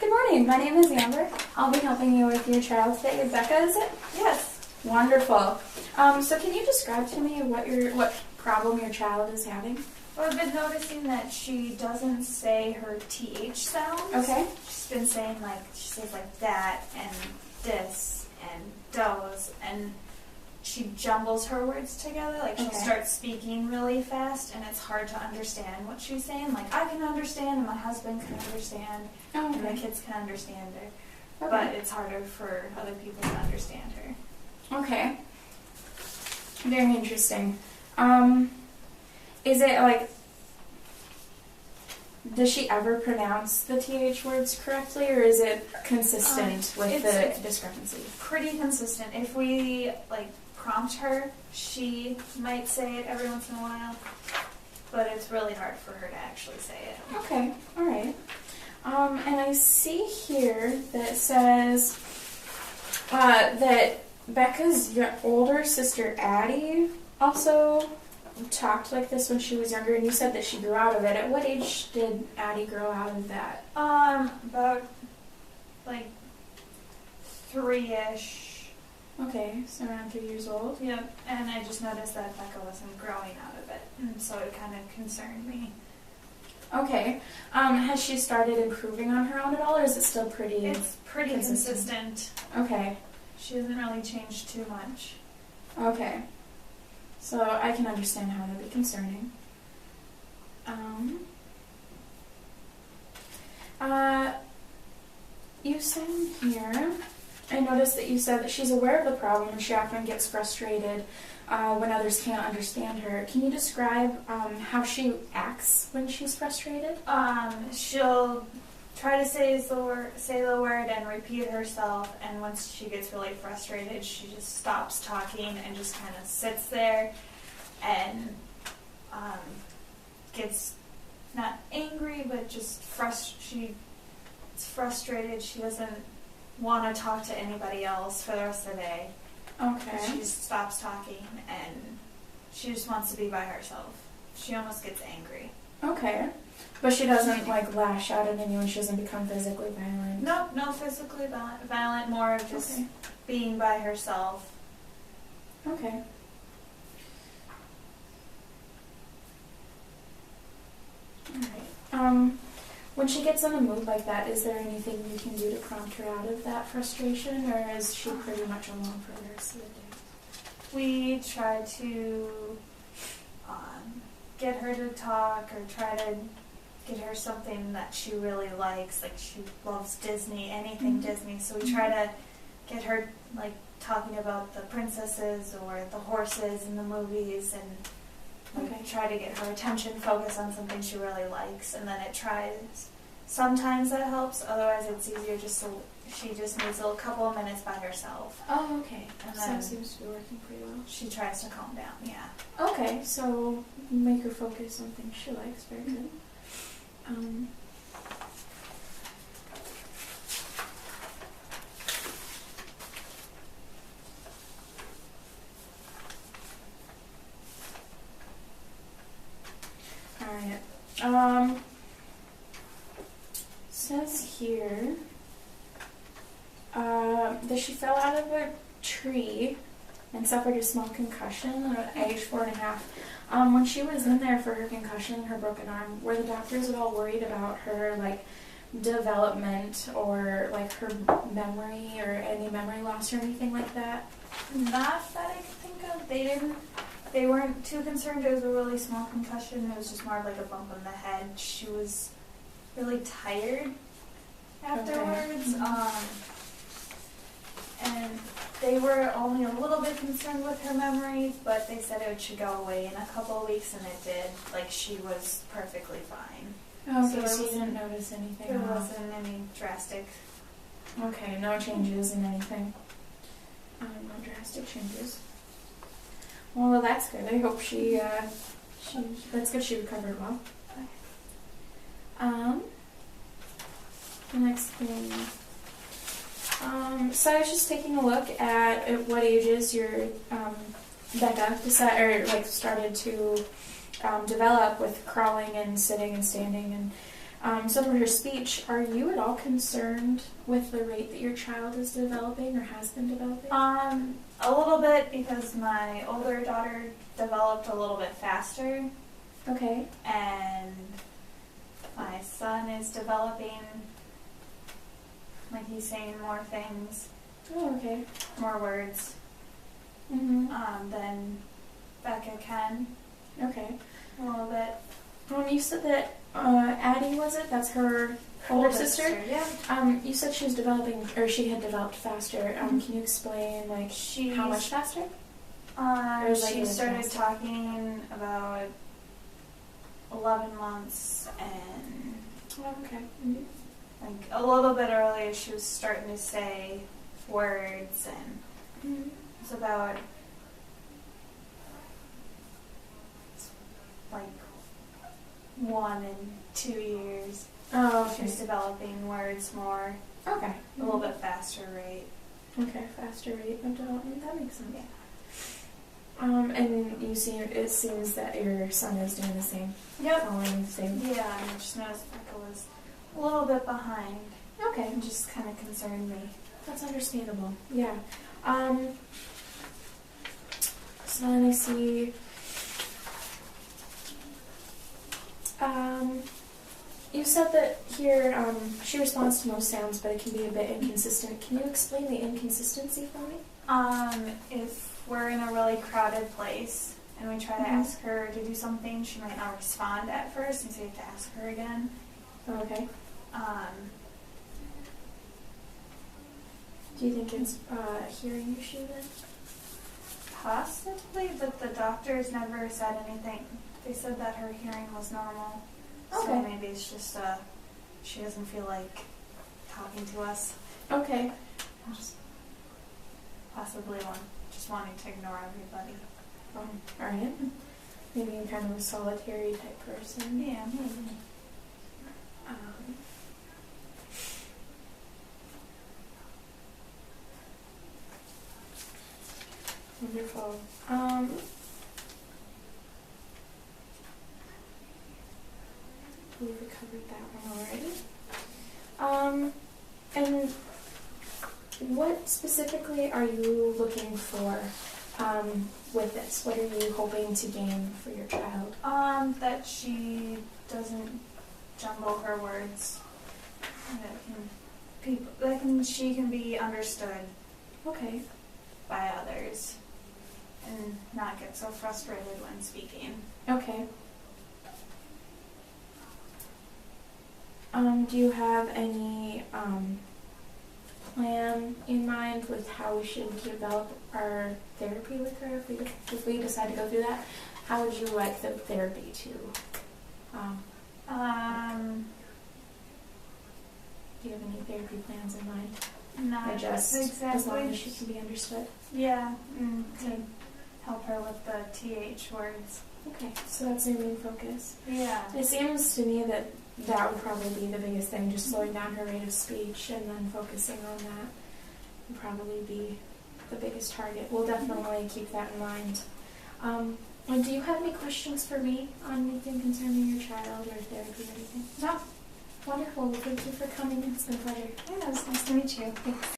Good morning. My name is Amber. I'll be helping you with your child today. Becca, is it? Yes. Wonderful. So can you describe to me what problem your child is having? Well, I've been noticing that she doesn't say her TH sounds. Okay. She's been saying she says that and this and those, and she jumbles her words together. She'll start speaking really fast, and it's hard to understand what she's saying. I can understand, and my husband can understand, and the kids can understand her. But it's harder for other people to understand her. Okay. Very interesting. Is it does she ever pronounce the TH words correctly, or is it consistent with the discrepancy? Pretty consistent. If we prompt her, she might say it every once in a while, but it's really hard for her to actually say it. Okay, all right. And I see here that says that Becca's older sister Addie also talked like this when she was younger, and you said that she grew out of it. At what age did Addie grow out of that? About 3-ish. Okay, so around 3 years old. Yep, and I just noticed that Becca wasn't growing out of it, and so it kind of concerned me. Okay. Has she started improving on her own at all, or is it still pretty? It's pretty consistent. Okay. She hasn't really changed too much. Okay. So I can understand how that'd be concerning. You said here, I noticed that you said that she's aware of the problem and she often gets frustrated when others can't understand her. Can you describe how she acts when she's frustrated? She'll try to say the word and repeat herself, and once she gets really frustrated, she just stops talking and just kind of sits there and gets not angry, but just she's frustrated. She doesn't want to talk to anybody else for the rest of the day. Okay. She just stops talking and she just wants to be by herself. She almost gets angry. Okay. But she doesn't lash out at anyone. She doesn't become physically violent. No, no physically violent, more of just being by herself. Okay. Alright. When she gets in a mood like that, is there anything you can do to prompt her out of that frustration, or is she pretty much alone for the rest of the day? We try to get her to talk, or try to get her something that she really likes. She loves Disney, anything Disney, so we try to get her talking about the princesses or the horses in the movies, and try to get her attention focused on something she really likes, and then sometimes that helps, otherwise it's easier she just needs a couple of minutes by herself. Oh, okay. And So then it seems to be working pretty well. she tries to calm down, yeah. Okay, so make her focus on things she likes. Very good. Alright. Says here that she fell out of a tree and suffered a small concussion at age 4.5. When she was in there for her concussion, her broken arm, were the doctors at all worried about her development or her memory or any memory loss or anything like that? Not that I can think of. They weren't too concerned. It was a really small concussion. It was just more of a bump on the head. She was really tired afterwards. And they were only a little bit concerned with her memory, but they said it should go away in a couple of weeks, and it did. She was perfectly fine. Okay, so you didn't notice anything? There wasn't any drastic. Okay, no changes in anything. No drastic changes. Well, that's good. I hope that's good she recovered well. The next thing. So I was just taking a look at what ages your Becca started to develop with crawling and sitting and standing, So for her speech, are you at all concerned with the rate that your child is developing or has been developing? A little bit, because my older daughter developed a little bit faster, Okay. and my son is developing, like he's saying more things, Oh, okay. more words, Mm-hmm. than Becca can, Okay. a little bit. You said that Addie, was it? That's her older sister? Yeah. You said she was developing, or she had developed faster. Can you explain, like, how much faster? Or is She it started faster? talking about 11 months, and Oh, okay. Mm-hmm. like a little bit earlier she was starting to say words, and Mm-hmm. it's about like 1 and 2 years. Oh, okay. She's developing words more, Okay. a little bit faster rate. Okay, faster rate of development. That makes sense. Yeah. And it seems that your son is doing the same. Yep. Following the same. Yeah, and I just noticed Becca was a little bit behind. Okay. It just kind of concerned me. That's understandable. Yeah. So then I see. You said that here she responds to most sounds, but it can be a bit inconsistent. Can you explain the inconsistency for me? If we're in a really crowded place and we try to Mhm. ask her to do something, she might not respond at first, and so you have to ask her again. Okay. Do you think it's a hearing issue then? Possibly, but the doctors never said anything. They said that her hearing was normal. So Okay. maybe it's just she doesn't feel like talking to us. Okay. Just possibly just wanting to ignore everybody. Alright. Maybe you're kind of a solitary type person. Yeah, maybe. Um, Wonderful. We've covered that one already. And what specifically are you looking for with this? What are you hoping to gain for your child? That she doesn't jumble her words. She can be understood Okay. by others and not get so frustrated when speaking. Okay. Do you have any plan in mind with how we should develop our therapy with her if we decide to go through that? How would you like the therapy to? Do you have any therapy plans in mind? Not Or just exactly. as long as she can be understood? Yeah, to help her with the TH words. Okay, so that's your main focus. Yeah. It seems to me that that would probably be the biggest thing, just slowing down her rate of speech and then focusing on that would probably be the biggest target. We'll definitely keep that in mind. And do you have any questions for me on anything concerning your child or therapy or anything? No. Wonderful. Well, thank you for coming. It's been a pleasure. Yeah, it was nice to meet you. Thanks.